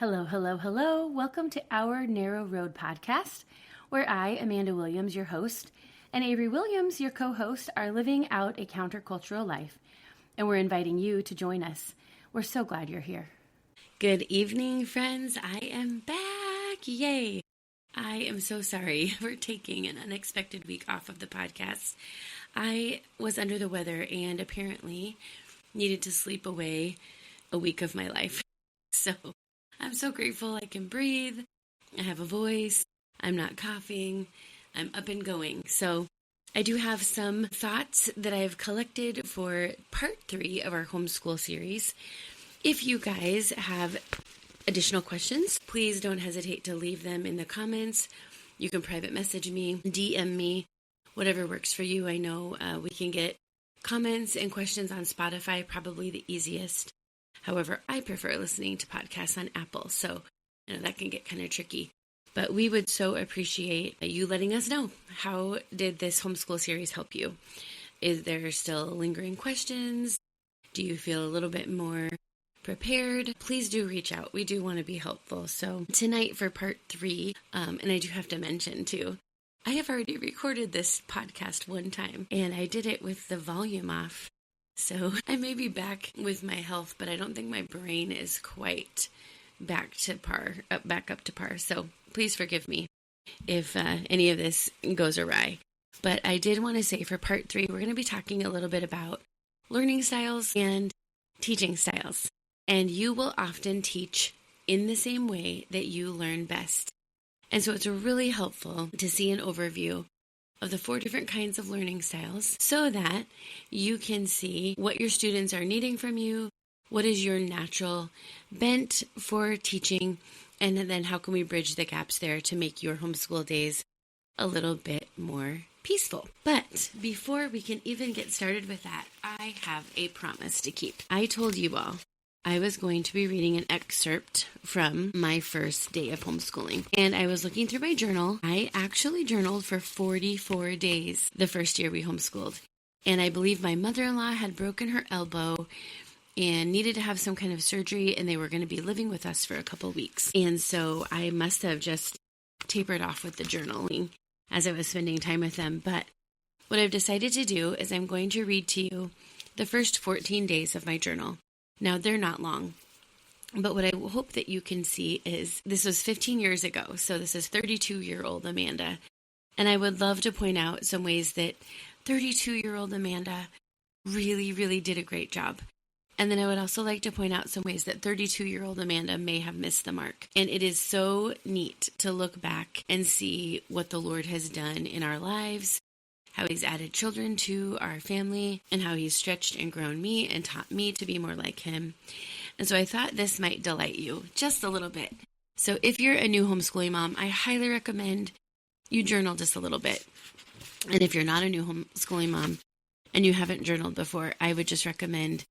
Hello, hello, hello. Welcome to Our Narrow Road podcast, where I, Amanda Williams, your host, and Avery Williams, your co-host, are living out a countercultural life, and we're inviting you to join us. We're so glad you're here. Good evening, friends. I am back. Yay. I am so sorry for taking an unexpected week off of the podcast. I was under the weather and apparently needed to sleep away a week of my life. So I'm so grateful I can breathe. I have a voice. I'm not coughing. I'm up and going. So I do have some thoughts that I've collected for part 3 of our homeschool series. If you guys have additional questions, please don't hesitate to leave them in the comments. You can private message me, DM me, whatever works for you. I know we can get comments and questions on Spotify, probably the easiest. However, I prefer listening to podcasts on Apple, so that can get kind of tricky. But we would so appreciate you letting us know, how did this homeschool series help you? Is there still lingering questions? Do you feel a little bit more prepared? Please do reach out. We do want to be helpful. So tonight for part 3, and I do have to mention too, I have already recorded this podcast one time, and I did it with the volume off. So I may be back with my health, but I don't think my brain is quite back up to par. So please forgive me if any of this goes awry. But I did want to say for part 3, we're going to be talking a little bit about learning styles and teaching styles. And you will often teach in the same way that you learn best. And so it's really helpful to see an overview of the 4 different kinds of learning styles so that you can see what your students are needing from you, what is your natural bent for teaching, and then how can we bridge the gaps there to make your homeschool days a little bit more peaceful. But before we can even get started with that, I have a promise to keep. I told you all I was going to be reading an excerpt from my first day of homeschooling. And I was looking through my journal. I actually journaled for 44 days the first year we homeschooled. And I believe my mother-in-law had broken her elbow and needed to have some kind of surgery, and they were going to be living with us for a couple weeks. And so I must have just tapered off with the journaling as I was spending time with them. But what I've decided to do is I'm going to read to you the first 14 days of my journal. Now, they're not long, but what I hope that you can see is this was 15 years ago, so this is 32-year-old Amanda, and I would love to point out some ways that 32-year-old Amanda really, really did a great job. And then I would also like to point out some ways that 32-year-old Amanda may have missed the mark. And it is so neat to look back and see what the Lord has done in our lives, how he's added children to our family, and how he's stretched and grown me and taught me to be more like him. And so I thought this might delight you just a little bit. So if you're a new homeschooling mom, I highly recommend you journal just a little bit. And if you're not a new homeschooling mom and you haven't journaled before, I would just recommend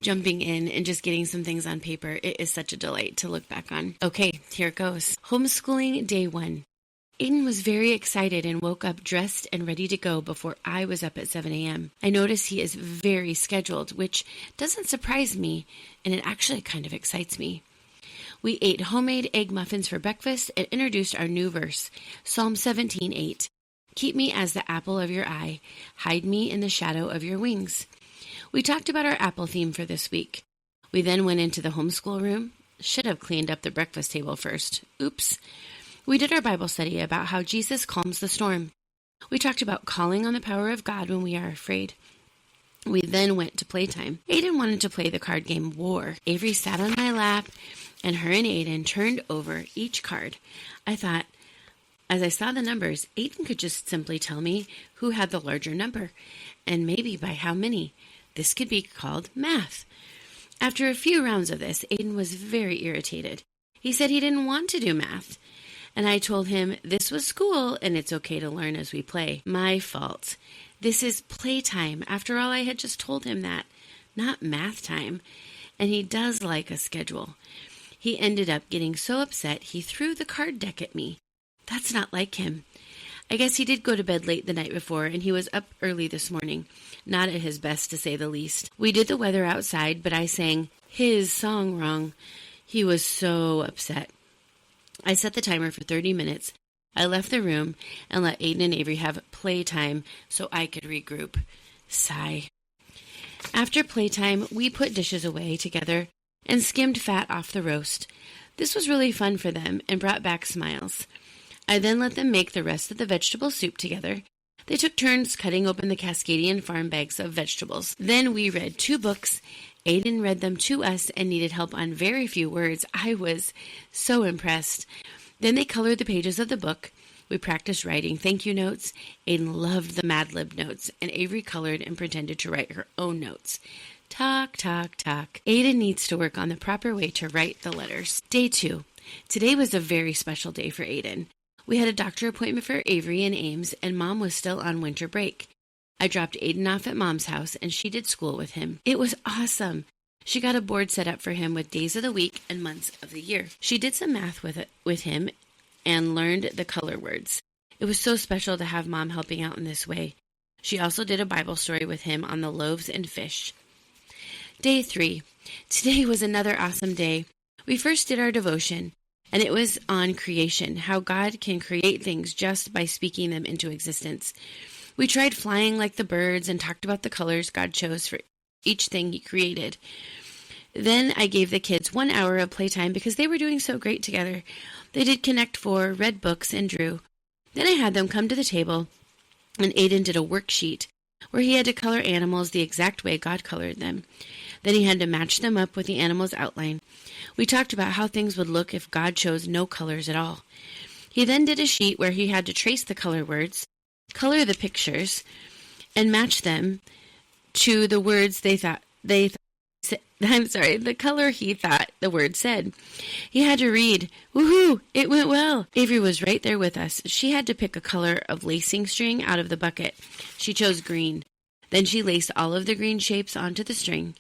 jumping in and just getting some things on paper. It is such a delight to look back on. Okay, here it goes. Homeschooling day 1. Aiden was very excited and woke up dressed and ready to go before I was up at 7 a.m. I notice he is very scheduled, which doesn't surprise me, and it actually kind of excites me. We ate homemade egg muffins for breakfast and introduced our new verse, Psalm 17:8. Keep me as the apple of your eye, hide me in the shadow of your wings. We talked about our apple theme for this week. We then went into the homeschool room. Should have cleaned up the breakfast table first. Oops. We did our Bible study about how Jesus calms the storm. We talked about calling on the power of God when we are afraid. We then went to playtime. Aiden wanted to play the card game War. Avery sat on my lap, and her and Aiden turned over each card. I thought, as I saw the numbers, Aiden could just simply tell me who had the larger number, and maybe by how many. This could be called math. After a few rounds of this, Aiden was very irritated. He said he didn't want to do math. And I told him this was school and it's okay to learn as we play. My fault. This is playtime. After all, I had just told him that, not math time. And he does like a schedule. He ended up getting so upset he threw the card deck at me. That's not like him. I guess he did go to bed late the night before, and he was up early this morning. Not at his best, to say the least. We did the weather outside, but I sang his song wrong. He was so upset. I set the timer for 30 minutes. I left the room and let Aiden and Avery have playtime so I could regroup. Sigh. After playtime, we put dishes away together and skimmed fat off the roast. This was really fun for them and brought back smiles. I then let them make the rest of the vegetable soup together. They took turns cutting open the Cascadian farm bags of vegetables. Then we read 2 books. Aiden read them to us and needed help on very few words. I was so impressed. Then they colored the pages of the book. We practiced writing thank you notes. Aiden loved the Mad Lib notes, and Avery colored and pretended to write her own notes. Talk, talk, talk. Aiden needs to work on the proper way to write the letters. Day 2. Today was a very special day for Aiden. We had a doctor appointment for Avery in Ames, and Mom was still on winter break. I dropped Aiden off at Mom's house, and she did school with him. It was awesome. She got a board set up for him with days of the week and months of the year. She did some math with him and learned the color words. It was so special to have Mom helping out in this way. She also did a Bible story with him on the loaves and fish. Day 3. Today was another awesome day. We first did our devotion, and it was on creation, how God can create things just by speaking them into existence. We tried flying like the birds and talked about the colors God chose for each thing He created. Then I gave the kids 1 hour of playtime because they were doing so great together. They did Connect 4, read books, and drew. Then I had them come to the table, and Aiden did a worksheet where he had to color animals the exact way God colored them. Then he had to match them up with the animal's outline. We talked about how things would look if God chose no colors at all. He then did a sheet where he had to trace the color words, color the pictures, and match them to the words the color he thought the word said. He had to read, "Woohoo, it went well." Avery was right there with us. She had to pick a color of lacing string out of the bucket. She chose green. Then she laced all of the green shapes onto the string.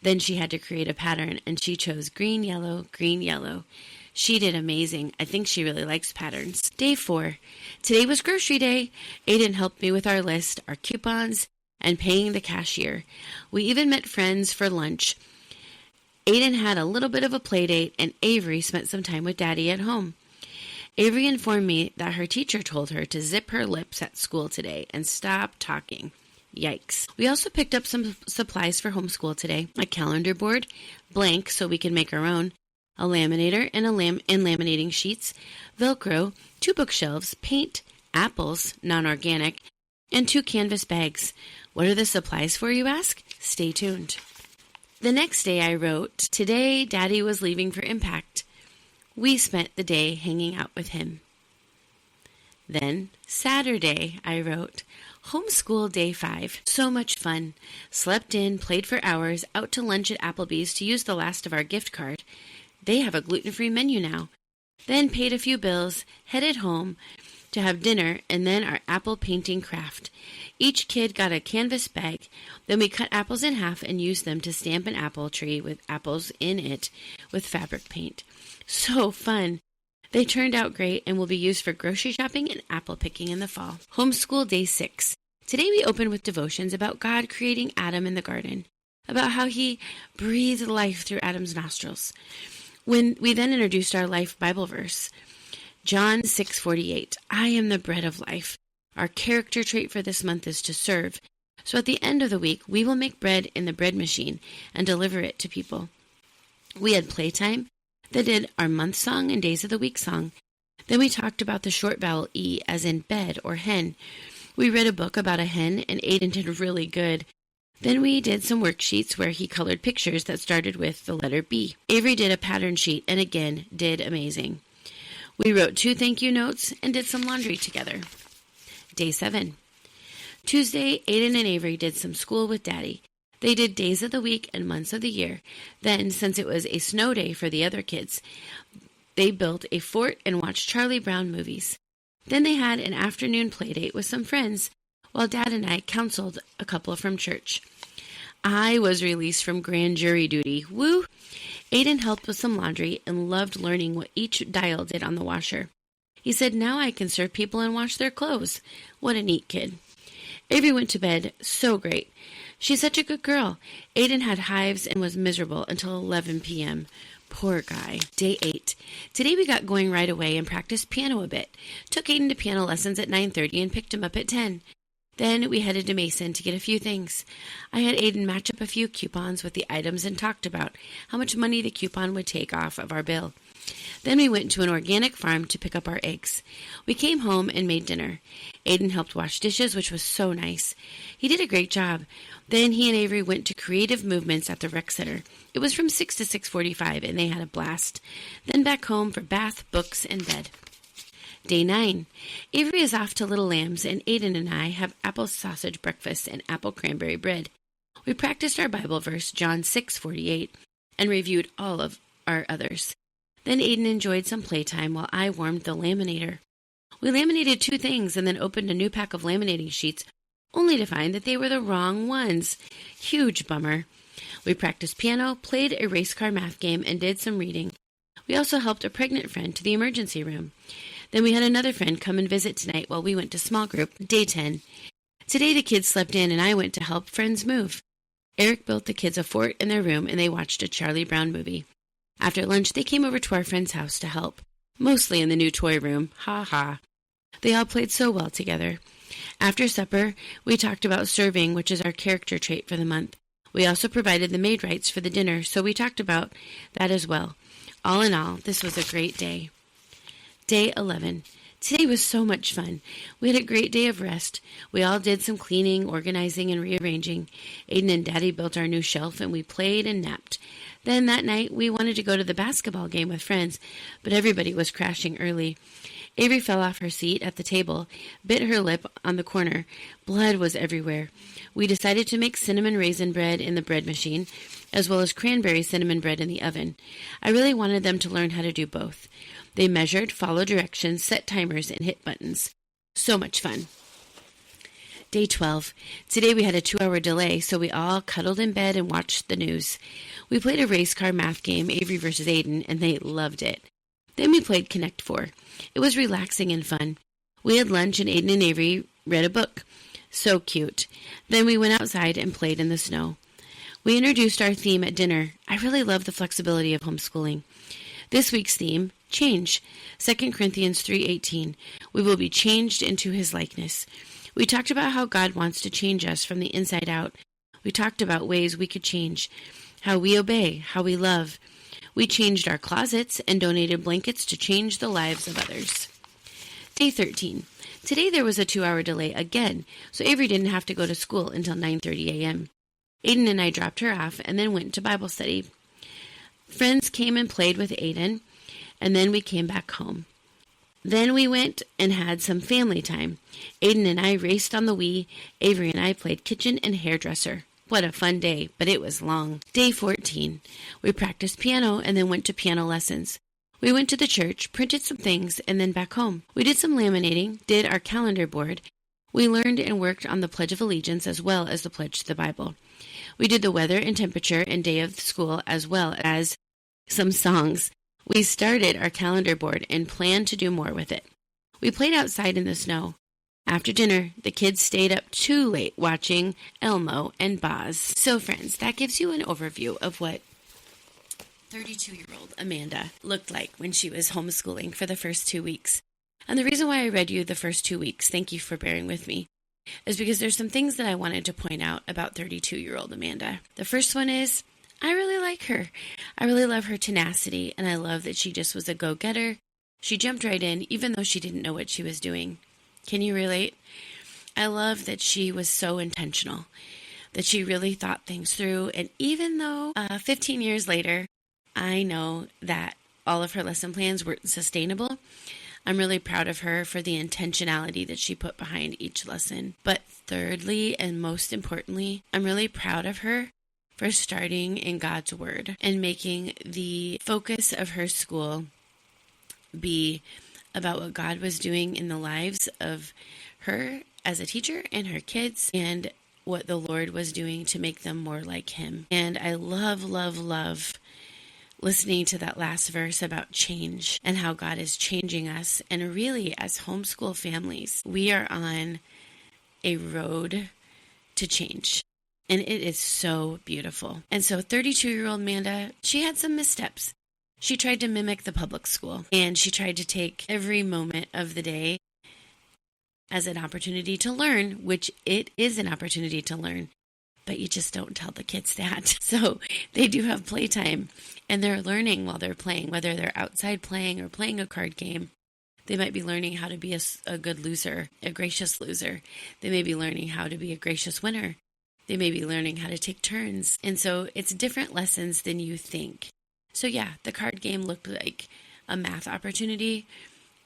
Then she had to create a pattern, and she chose green, yellow, green, yellow. She did amazing. I think she really likes patterns. Day 4. Today was grocery day. Aiden helped me with our list, our coupons, and paying the cashier. We even met friends for lunch. Aiden had a little bit of a play date, and Avery spent some time with Daddy at home. Avery informed me that her teacher told her to zip her lips at school today and stop talking. Yikes. We also picked up some supplies for homeschool today. A calendar board, blank so we can make our own, a laminator and laminating sheets, Velcro, 2 bookshelves, paint, apples, non-organic, and 2 canvas bags. What are the supplies for, you ask? Stay tuned. The next day I wrote, today Daddy was leaving for Impact. We spent the day hanging out with him. Then Saturday I wrote, homeschool day 5. So much fun. Slept in, played for hours, out to lunch at Applebee's to use the last of our gift card. They have a gluten-free menu now. Then paid a few bills, headed home to have dinner, and then our apple painting craft. Each kid got a canvas bag. Then we cut apples in half and used them to stamp an apple tree with apples in it with fabric paint. So fun. They turned out great and will be used for grocery shopping and apple picking in the fall. Homeschool Day 6. Today we open with devotions about God creating Adam in the garden, about how He breathed life through Adam's nostrils. When we then introduced our life Bible verse, John 6:48. I am the bread of life. Our character trait for this month is to serve. So at the end of the week, we will make bread in the bread machine and deliver it to people. We had playtime. They did our month song and days of the week song. Then we talked about the short vowel E as in bed or hen. We read a book about a hen, and Aiden did really good. Then we did some worksheets where he colored pictures that started with the letter B. Avery did a pattern sheet and again did amazing. We wrote 2 thank you notes and did some laundry together. Day 7. Tuesday, Aiden and Avery did some school with Daddy. They did days of the week and months of the year. Then, since it was a snow day for the other kids, they built a fort and watched Charlie Brown movies. Then they had an afternoon play date with some friends, while Dad and I counseled a couple from church. I was released from grand jury duty. Woo! Aiden helped with some laundry and loved learning what each dial did on the washer. He said, now I can serve people and wash their clothes. What a neat kid. Avery went to bed. So great. She's such a good girl. Aiden had hives and was miserable until 11 p.m. Poor guy. Day 8. Today we got going right away and practiced piano a bit. Took Aiden to piano lessons at 9:30 and picked him up at 10. Then we headed to Mason to get a few things. I had Aiden match up a few coupons with the items and talked about how much money the coupon would take off of our bill. Then we went to an organic farm to pick up our eggs. We came home and made dinner. Aiden helped wash dishes, which was so nice. He did a great job. Then he and Avery went to Creative Movements at the rec center. It was from 6 to 6:45, and they had a blast. Then back home for bath, books, and bed. Day 9. Avery is off to Little Lambs, and Aiden and I have apple sausage breakfast and apple cranberry bread. We practiced our Bible verse, John 6:48, and reviewed all of our others. Then Aiden enjoyed some playtime while I warmed the laminator. We laminated 2 things and then opened a new pack of laminating sheets, only to find that they were the wrong ones. Huge bummer. We practiced piano, played a race car math game, and did some reading. We also helped a pregnant friend to the emergency room. Then we had another friend come and visit tonight while we went to small group. Day 10. Today the kids slept in and I went to help friends move. Eric built the kids a fort in their room and they watched a Charlie Brown movie. After lunch, they came over to our friend's house to help, mostly in the new toy room. Ha ha. They all played so well together. After supper, we talked about serving, which is our character trait for the month. We also provided the maid rights for the dinner, so we talked about that as well. All in all, this was a great day. Day 11. Today was so much fun. We had a great day of rest. We all did some cleaning, organizing, and rearranging. Aiden and Daddy built our new shelf, and we played and napped. Then that night, we wanted to go to the basketball game with friends, but everybody was crashing early. Avery fell off her seat at the table, bit her lip on the corner. Blood was everywhere. We decided to make cinnamon raisin bread in the bread machine, as well as cranberry cinnamon bread in the oven. I really wanted them to learn how to do both. They measured, followed directions, set timers, and hit buttons. So much fun. Day 12. Today we had a 2-hour delay, so we all cuddled in bed and watched the news. We played a race car math game, Avery versus Aiden, and they loved it. Then we played Connect 4. It was relaxing and fun. We had lunch and Aiden and Avery read a book. So cute. Then we went outside and played in the snow. We introduced our theme at dinner. I really love the flexibility of homeschooling. This week's theme, change. 2 Corinthians 3:18. We will be changed into his likeness. We talked about how God wants to change us from the inside out. We talked about ways we could change, how we obey, how we love. We changed our closets and donated blankets to change the lives of others. Day 13. Today there was a 2-hour delay again, so Avery didn't have to go to school until 9:30 a.m. Aiden and I dropped her off and then went to Bible study. Friends came and played with Aiden, and then we came back home. Then we went and had some family time. Aiden and I raced on the Wii. Avery and I played kitchen and hairdresser. What a fun day, but it was long. Day 14. We practiced piano and then went to piano lessons. We went to the church, printed some things, and then back home. We did some laminating, did our calendar board. We learned and worked on the Pledge of Allegiance as well as the Pledge to the Bible. We did the weather and temperature and day of school as well as some songs. We started our calendar board and planned to do more with it. We played outside in the snow. After dinner, the kids stayed up too late watching Elmo and Boz. So friends, that gives you an overview of what 32-year-old Amanda looked like when she was homeschooling for the first 2 weeks. And the reason why I read you the first 2 weeks, thank you for bearing with me, is because there's some things that I wanted to point out about 32-year-old Amanda. The first one is, I really like her. I really love her tenacity, and I love that she just was a go-getter. She jumped right in, even though she didn't know what she was doing. Can you relate? I love that she was so intentional, that she really thought things through, and even though 15 years later, I know that all of her lesson plans weren't sustainable, I'm really proud of her for the intentionality that she put behind each lesson. But thirdly, and most importantly, I'm really proud of her for starting in God's Word and making the focus of her school be about what God was doing in the lives of her as a teacher and her kids, and what the Lord was doing to make them more like Him. And I love listening to that last verse about change and how God is changing us. And really, as homeschool families, we are on a road to change. And it is so beautiful. And so 32-year-old Amanda, she had some missteps. she tried to mimic the public school, and she tried to take every moment of the day as an opportunity to learn, which it is an opportunity to learn, but you just don't tell the kids that. So they do have playtime, and they're learning while they're playing, whether they're outside playing or playing a card game. They might be learning how to be a good loser, a gracious loser. They may be learning how to be a gracious winner. They may be learning how to take turns. And so it's different lessons than you think. So yeah, the card game looked like a math opportunity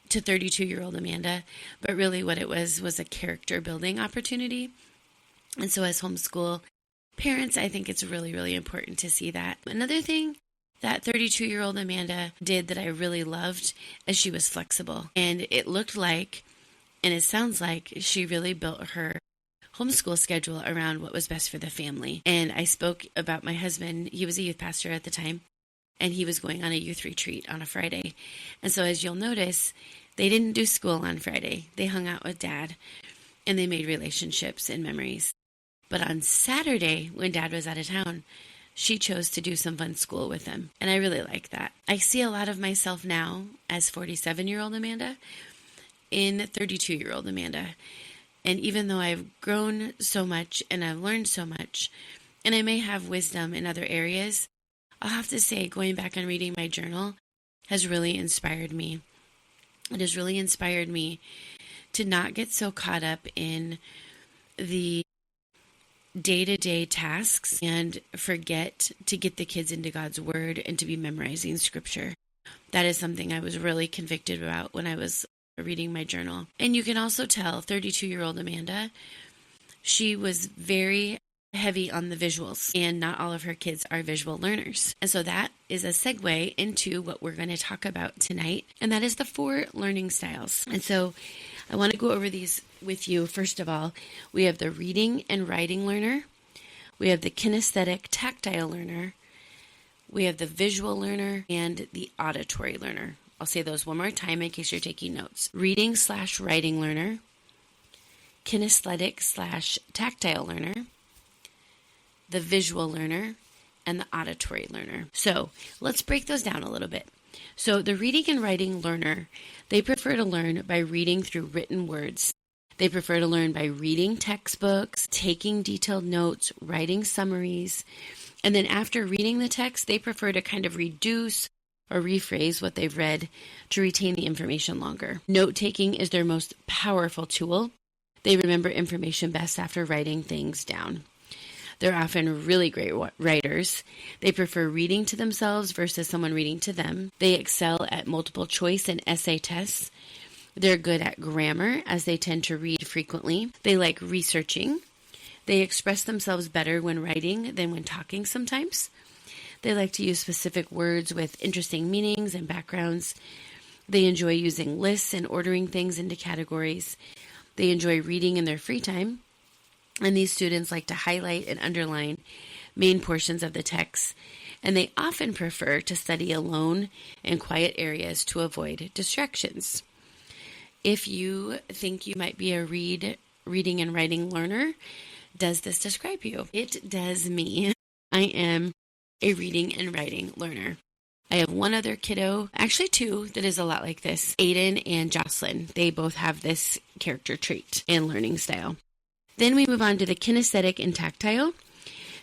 to 32-year-old Amanda, but really what it was a character building opportunity. And so as homeschool parents, I think it's really, really important to see that. Another thing that 32-year-old Amanda did that I really loved is she was flexible. And it looked like, and it sounds like, she really built her homeschool schedule around what was best for the family. And I spoke about my husband. He was a youth pastor at the time, and he was going on a youth retreat on a Friday. And so as you'll notice, they didn't do school on Friday. They hung out with Dad, and they made relationships and memories. But on Saturday, when Dad was out of town, she chose to do some fun school with him. And I really like that. I see a lot of myself now as 47-year-old Amanda in 32-year-old Amanda. And even though I've grown so much and I've learned so much, and I may have wisdom in other areas, I'll have to say going back and reading my journal has really inspired me. It has really inspired me to not get so caught up in the day-to-day tasks and forget to get the kids into God's word and to be memorizing scripture. That is something I was really convicted about when I was reading my journal. And you can also tell 32-year-old Amanda, she was very heavy on the visuals, and not all of her kids are visual learners. And so that is a segue into what we're going to talk about tonight, and that is the 4 learning styles. And so I want to go over these with you. First of all, we have the reading and writing learner. We have the kinesthetic tactile learner. We have the visual learner and the auditory learner. I'll say those one more time in case you're taking notes. Reading/writing learner, kinesthetic/tactile learner, the visual learner, and the auditory learner. So let's break those down a little bit. So the reading and writing learner, they prefer to learn by reading through written words. They prefer to learn by reading textbooks, taking detailed notes, writing summaries, and then after reading the text, they prefer to kind of reduce or rephrase what they've read to retain the information longer. Note-taking is their most powerful tool. They remember information best after writing things down. They're often really great writers. They prefer reading to themselves versus someone reading to them. They excel at multiple choice and essay tests. They're good at grammar, as they tend to read frequently. They like researching. They express themselves better when writing than when talking sometimes. They like to use specific words with interesting meanings and backgrounds. They enjoy using lists and ordering things into categories. They enjoy reading in their free time. And these students like to highlight and underline main portions of the text, and they often prefer to study alone in quiet areas to avoid distractions. If you think you might be a reading and writing learner, does this describe you? It does me. I am a reading and writing learner. I have one other kiddo, actually 2, that is a lot like this, Aiden and Jocelyn. They both have this character trait and learning style. Then we move on to the kinesthetic and tactile.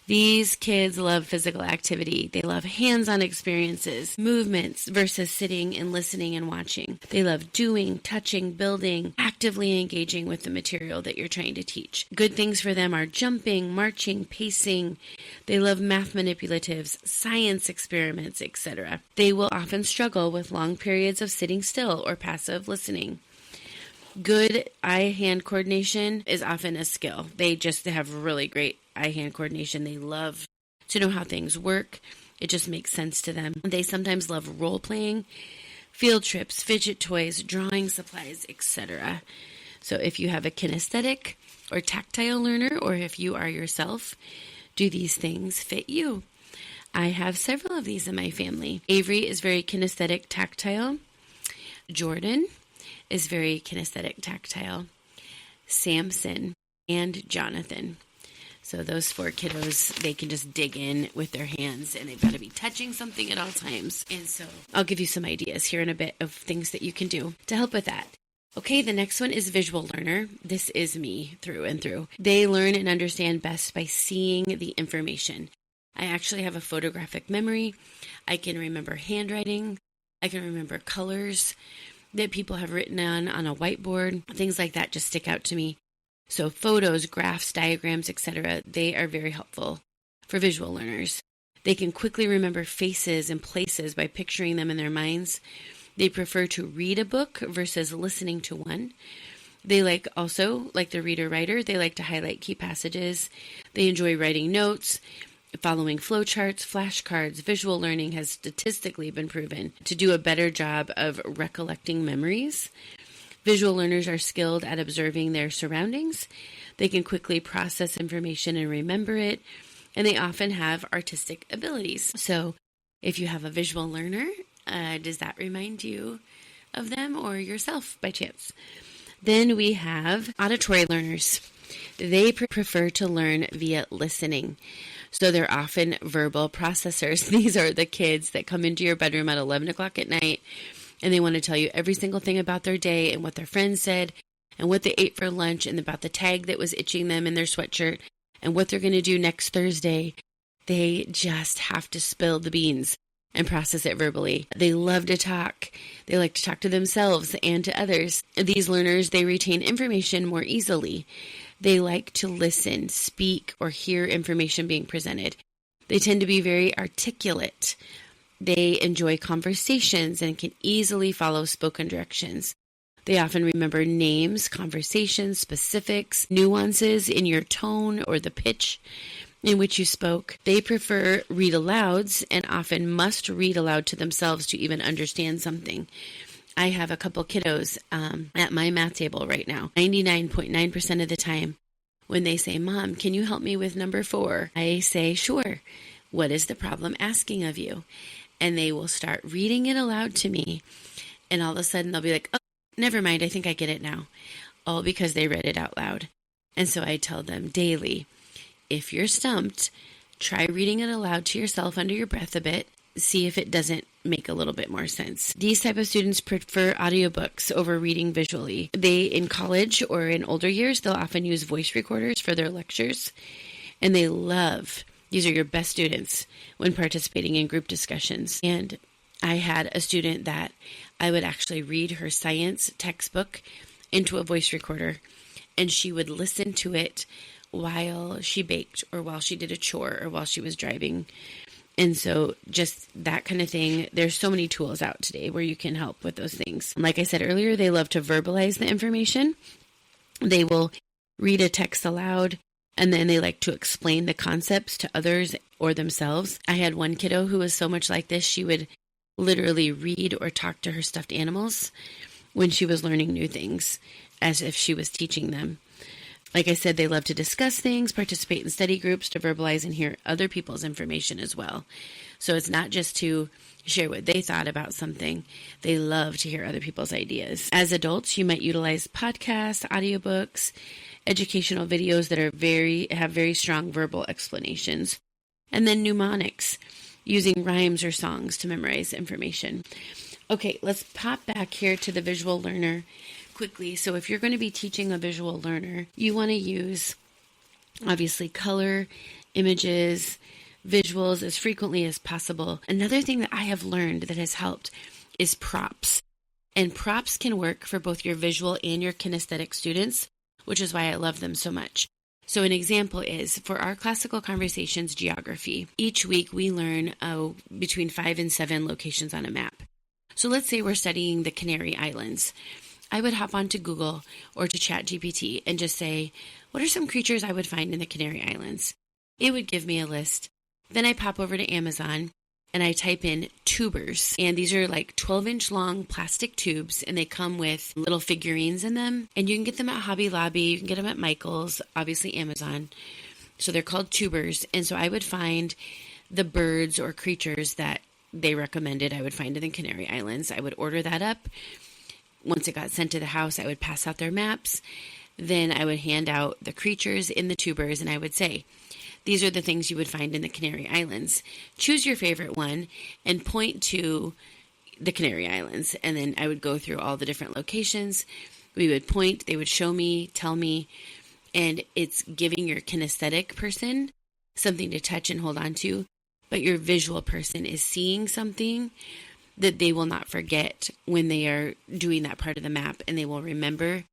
These kids love physical activity. They love hands-on experiences, movements versus sitting and listening and watching. They love doing, touching, building, actively engaging with the material that you're trying to teach. Good things for them are jumping, marching, pacing. They love math manipulatives, science experiments, etc. They will often struggle with long periods of sitting still or passive listening. Good eye-hand coordination is often a skill. They have really great eye-hand coordination. They love to know how things work. It just makes sense to them. They sometimes love role-playing, field trips, fidget toys, drawing supplies, etc. So if you have a kinesthetic or tactile learner, or if you are yourself, do these things fit you? I have several of these in my family. Avery is very kinesthetic tactile. Jordan is very kinesthetic tactile. Samson and Jonathan. So those 4 kiddos, they can just dig in with their hands, and they've got to be touching something at all times. And so I'll give you some ideas here in a bit of things that you can do to help with that. Okay, the next one is visual learner. This is me through and through. They learn and understand best by seeing the information. I actually have a photographic memory. I can remember handwriting. I can remember colors that people have written on a whiteboard. Things like that just stick out to me. So photos, graphs, diagrams, etc., they are very helpful for visual learners. They can quickly remember faces and places by picturing them in their minds. They prefer to read a book versus listening to one. They like the reader-writer, they like to highlight key passages. They enjoy writing notes, following flowcharts, flashcards. Visual learning has statistically been proven to do a better job of recollecting memories. Visual learners are skilled at observing their surroundings. They can quickly process information and remember it, and they often have artistic abilities. So if you have a visual learner, does that remind you of them or yourself by chance? Then we have auditory learners. They prefer to learn via listening. So they're often verbal processors. These are the kids that come into your bedroom at 11 o'clock at night, and they want to tell you every single thing about their day and what their friends said and what they ate for lunch and about the tag that was itching them in their sweatshirt and what they're going to do next Thursday. They just have to spill the beans and process it verbally. They love to talk. They like to talk to themselves and to others. These learners, they retain information more easily. They like to listen, speak, or hear information being presented. They tend to be very articulate. They enjoy conversations and can easily follow spoken directions. They often remember names, conversations, specifics, nuances in your tone or the pitch in which you spoke. They prefer read-alouds and often must read aloud to themselves to even understand something. I have a couple kiddos at my math table right now. 99.9% of the time, when they say, "Mom, can you help me with number 4?" I say, "Sure. What is the problem asking of you?" And they will start reading it aloud to me. And all of a sudden, they'll be like, "Oh, never mind. I think I get it now." All because they read it out loud. And so I tell them daily, if you're stumped, try reading it aloud to yourself under your breath a bit. See if it doesn't make a little bit more sense. These type of students prefer audiobooks over reading visually. In college or in older years, they'll often use voice recorders for their lectures. And these are your best students when participating in group discussions. And I had a student that I would actually read her science textbook into a voice recorder, and she would listen to it while she baked or while she did a chore or while she was driving. And so just that kind of thing. There's so many tools out today where you can help with those things. Like I said earlier, they love to verbalize the information. They will read a text aloud, and then they like to explain the concepts to others or themselves. I had one kiddo who was so much like this, she would literally read or talk to her stuffed animals when she was learning new things, as if she was teaching them. Like I said, they love to discuss things, participate in study groups, to verbalize and hear other people's information as well. So it's not just to share what they thought about something. They love to hear other people's ideas. As adults, you might utilize podcasts, audiobooks, educational videos that have very strong verbal explanations. And then mnemonics, using rhymes or songs to memorize information. Okay, let's pop back here to the visual learner quickly. So if you're going to be teaching a visual learner, you want to use, obviously, color, images, visuals as frequently as possible. Another thing that I have learned that has helped is props. And props can work for both your visual and your kinesthetic students, which is why I love them so much. So an example is, for our classical conversations geography, each week we learn between 5 and 7 locations on a map. So let's say we're studying the Canary Islands. I would hop onto Google or to ChatGPT and just say, what are some creatures I would find in the Canary Islands? It would give me a list. Then I pop over to Amazon and I type in tubers. And these are like 12-inch long plastic tubes, and they come with little figurines in them. And you can get them at Hobby Lobby. You can get them at Michael's, obviously Amazon. So they're called tubers. And so I would find the birds or creatures that they recommended I would find in the Canary Islands. I would order that up. Once it got sent to the house, I would pass out their maps. then I would hand out the creatures in the tubers, and I would say, these are the things you would find in the Canary Islands. Choose your favorite one and point to the Canary Islands. And then I would go through all the different locations. We would point, they would show me, tell me, and it's giving your kinesthetic person something to touch and hold on to, but your visual person is seeing something that they will not forget when they are doing that part of the map, and they will remember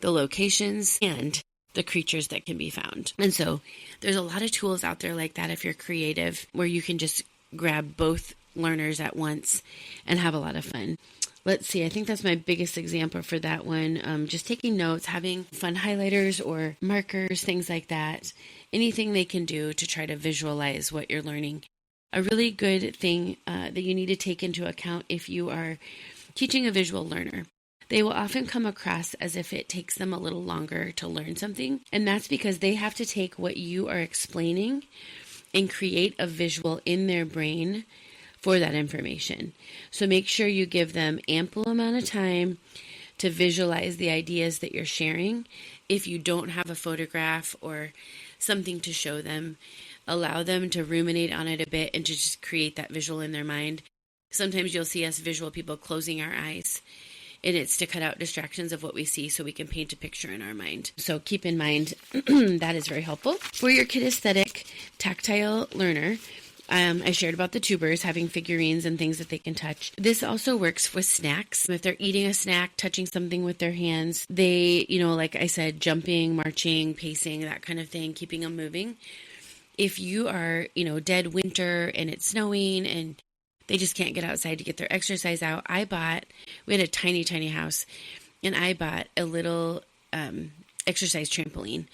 the locations and the creatures that can be found. And so there's a lot of tools out there like that if you're creative, where you can just grab both learners at once and have a lot of fun. Let's see, I think that's my biggest example for that one. Just taking notes, having fun highlighters or markers, things like that. Anything they can do to try to visualize what you're learning. A really good thing that you need to take into account if you are teaching a visual learner. They will often come across as if it takes them a little longer to learn something. And that's because they have to take what you are explaining and create a visual in their brain for that information. So make sure you give them ample amount of time to visualize the ideas that you're sharing. If you don't have a photograph or something to show them, allow them to ruminate on it a bit and to just create that visual in their mind. Sometimes you'll see us visual people closing our eyes, and it's to cut out distractions of what we see so we can paint a picture in our mind. So keep in mind that is very helpful. For your kinesthetic tactile learner, I shared about the tubers having figurines and things that they can touch. This also works with snacks. If they're eating a snack, touching something with their hands, they, like I said, jumping, marching, pacing, that kind of thing, keeping them moving. If you are, dead winter and it's snowing and they just can't get outside to get their exercise out, we had a tiny, tiny house, and I bought a little exercise trampoline.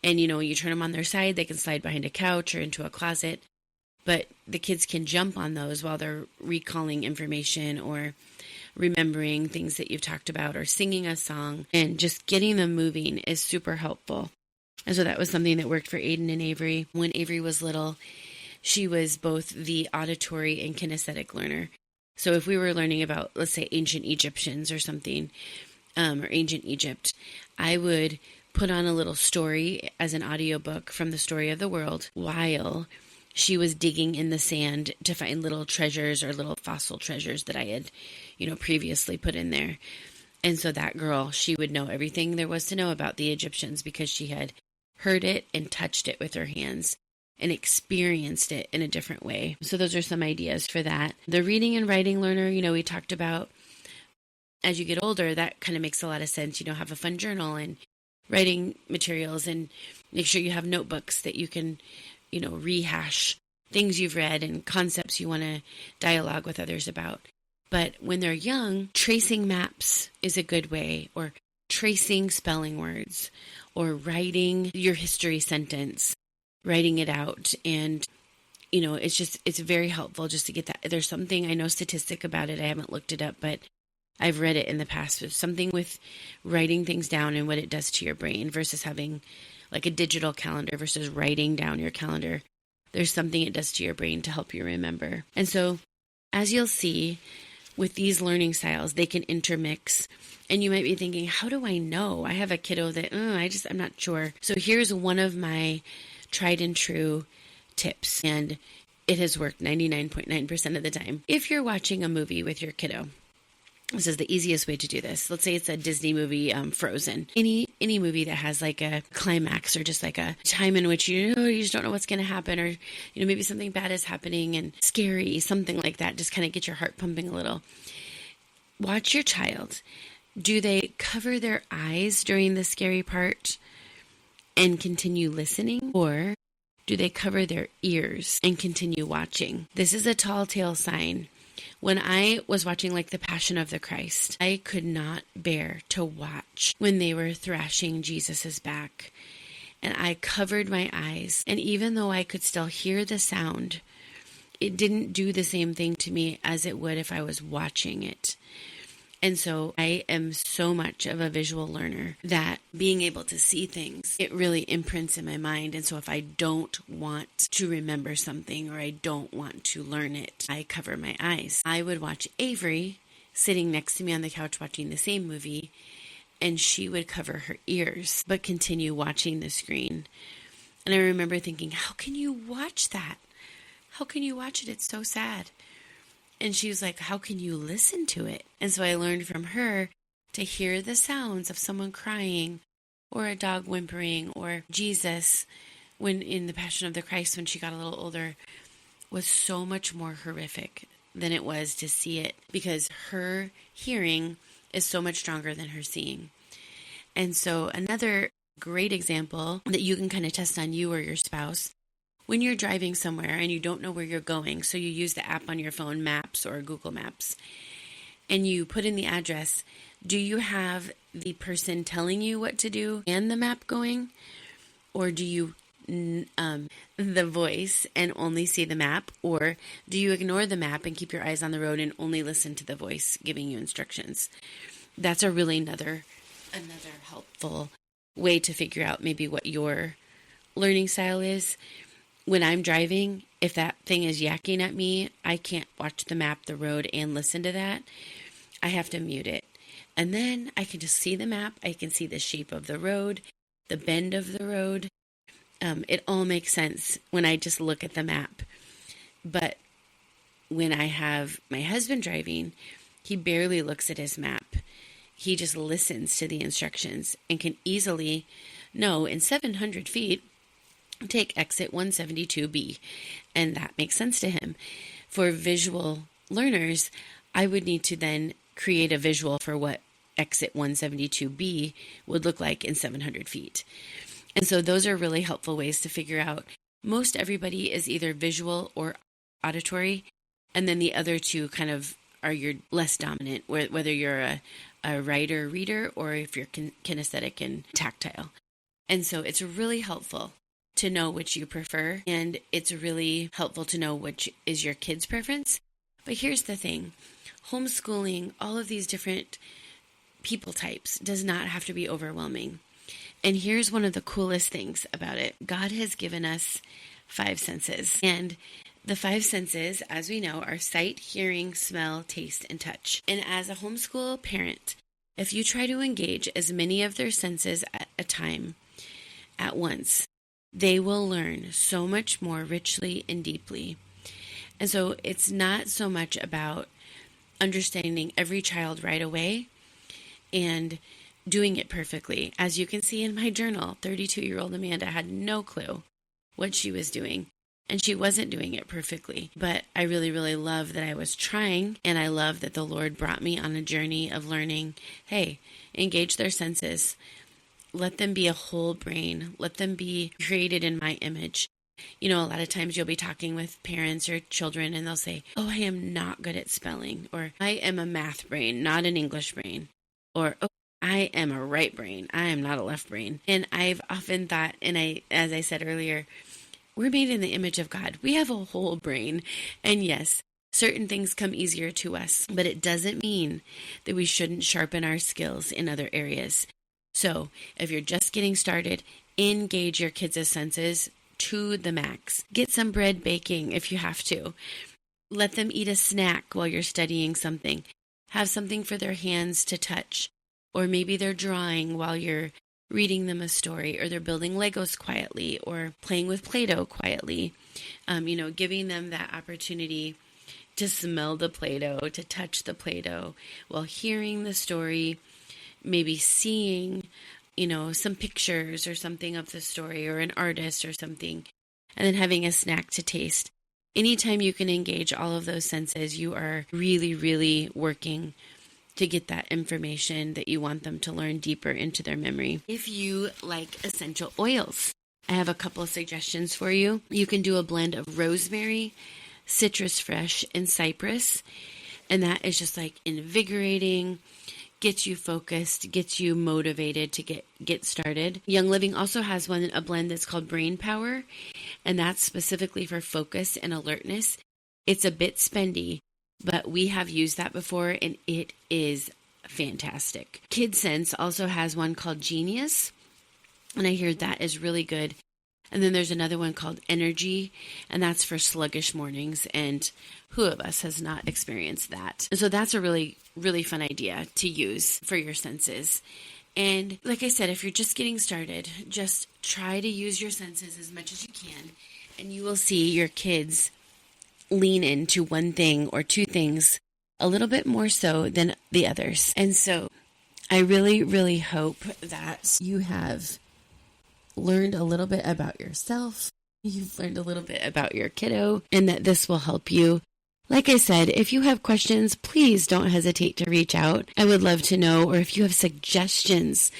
And, you turn them on their side, they can slide behind a couch or into a closet. But the kids can jump on those while they're recalling information or remembering things that you've talked about or singing a song. And just getting them moving is super helpful. And so that was something that worked for Aiden and Avery. When Avery was little, she was both the auditory and kinesthetic learner. So if we were learning about, let's say, ancient Egyptians or something, or ancient Egypt, I would put on a little story as an audiobook from the Story of the World while she was digging in the sand to find little treasures or little fossil treasures that I had, previously put in there. And so that girl, she would know everything there was to know about the Egyptians because she had heard it and touched it with her hands and experienced it in a different way. So those are some ideas for that. The reading and writing learner, we talked about as you get older, that kind of makes a lot of sense. Have a fun journal and writing materials, and make sure you have notebooks that you can rehash things you've read and concepts you want to dialogue with others about. But when they're young, tracing maps is a good way, or tracing spelling words, or writing your history sentence, writing it out. And, it's very helpful just to get that. There's something, I know statistic about it. I haven't looked it up, but I've read it in the past. There's something with writing things down and what it does to your brain versus having like a digital calendar versus writing down your calendar. There's something it does to your brain to help you remember. And so, as you'll see, with these learning styles, they can intermix. And you might be thinking, how do I know? I have a kiddo that, I'm not sure. So here's one of my tried and true tips. And it has worked 99.9% of the time. If you're watching a movie with your kiddo, this is the easiest way to do this. Let's say it's a Disney movie, Frozen. Any movie that has like a climax or just like a time in which you just don't know what's going to happen, or maybe something bad is happening and scary, something like that. Just kind of get your heart pumping a little. Watch your child. Do they cover their eyes during the scary part and continue listening, or do they cover their ears and continue watching? This is a tall tale sign. When I was watching like The Passion of the Christ, I could not bear to watch when they were thrashing Jesus's back. And I covered my eyes. And even though I could still hear the sound, it didn't do the same thing to me as it would if I was watching it. And so I am so much of a visual learner that being able to see things, it really imprints in my mind. And so if I don't want to remember something or I don't want to learn it, I cover my eyes. I would watch Avery sitting next to me on the couch watching the same movie, and she would cover her ears but continue watching the screen. And I remember thinking, how can you watch that? How can you watch it? It's so sad. And she was like, how can you listen to it? And so I learned from her to hear the sounds of someone crying or a dog whimpering, or Jesus, when in the Passion of the Christ, when she got a little older, was so much more horrific than it was to see it, because her hearing is so much stronger than her seeing. And so another great example that you can kind of test on you or your spouse, when you're driving somewhere and you don't know where you're going, so you use the app on your phone, Maps or Google Maps, and you put in the address, do you have the person telling you what to do and the map going? Or do you the voice and only see the map? Or do you ignore the map and keep your eyes on the road and only listen to the voice giving you instructions? That's a really another helpful way to figure out maybe what your learning style is. When I'm driving, if that thing is yakking at me, I can't watch the map, the road, and listen to that. I have to mute it. And then I can just see the map. I can see the shape of the road, the bend of the road. It all makes sense when I just look at the map. But when I have my husband driving, he barely looks at his map. He just listens to the instructions and can easily know in 700 feet, take exit 172B. And that makes sense to him. For visual learners, I would need to then create a visual for what exit 172B would look like in 700 feet. And so those are really helpful ways to figure out. Most everybody is either visual or auditory, and then the other two kind of are your less dominant, whether you're a writer, reader, or if you're kinesthetic and tactile. And so it's really helpful to know which you prefer, and it's really helpful to know which is your kid's preference. But here's the thing. Homeschooling, all of these different people types, does not have to be overwhelming. And here's one of the coolest things about it. God has given us 5 senses. And the 5 senses, as we know, are sight, hearing, smell, taste, and touch. And as a homeschool parent, if you try to engage as many of their senses at a time, at once, they will learn so much more richly and deeply. And so it's not so much about understanding every child right away and doing it perfectly. As you can see in my journal, 32-year-old Amanda had no clue what she was doing, and she wasn't doing it perfectly. But I really, really love that I was trying, and I love that the Lord brought me on a journey of learning, hey, engage their senses. Let them be a whole brain. Let them be created in my image. You know, a lot of times you'll be talking with parents or children and they'll say, oh, I am not good at spelling, or I am a math brain, not an English brain, or oh, I am a right brain. I am not a left brain. And I've often thought, and as I said earlier, we're made in the image of God. We have a whole brain. And yes, certain things come easier to us, but it doesn't mean that we shouldn't sharpen our skills in other areas. So if you're just getting started, engage your kids' senses to the max. Get some bread baking if you have to. Let them eat a snack while you're studying something. Have something for their hands to touch. Or maybe they're drawing while you're reading them a story, or they're building Legos quietly, or playing with Play-Doh quietly. Giving them that opportunity to smell the Play-Doh, to touch the Play-Doh, while hearing the story, maybe seeing, some pictures or something of the story, or an artist or something, and then having a snack to taste. Anytime you can engage all of those senses, you are really, really working to get that information that you want them to learn deeper into their memory. If you like essential oils, I have a couple of suggestions for you. You can do a blend of rosemary, citrus fresh, and cypress. And that is just like invigorating, gets you focused, gets you motivated to get started. Young Living also has a blend that's called Brain Power, and that's specifically for focus and alertness. It's a bit spendy, but we have used that before, and it is fantastic. KidSense also has one called Genius, and I hear that is really good. And then there's another one called Energy, and that's for sluggish mornings, and who of us has not experienced that? And so that's a really, really fun idea to use for your senses. And like I said, if you're just getting started, just try to use your senses as much as you can, and you will see your kids lean into one thing or two things a little bit more so than the others. And so I really, really hope that you have learned a little bit about yourself. You've learned a little bit about your kiddo, and that this will help you. Like I said, if you have questions, please don't hesitate to reach out. I would love to know, or if you have suggestions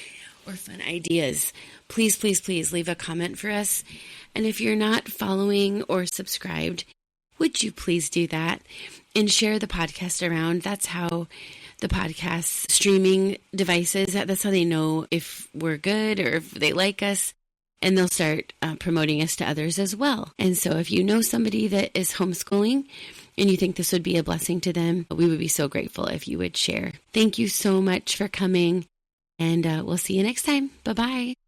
or fun ideas, please, please, please leave a comment for us. And if you're not following or subscribed, would you please do that and share the podcast around? That's how the podcast streaming devices, that's how they know if we're good or if they like us. And they'll start promoting us to others as well. And so if you know somebody that is homeschooling and you think this would be a blessing to them, we would be so grateful if you would share. Thank you so much for coming, and we'll see you next time. Bye-bye.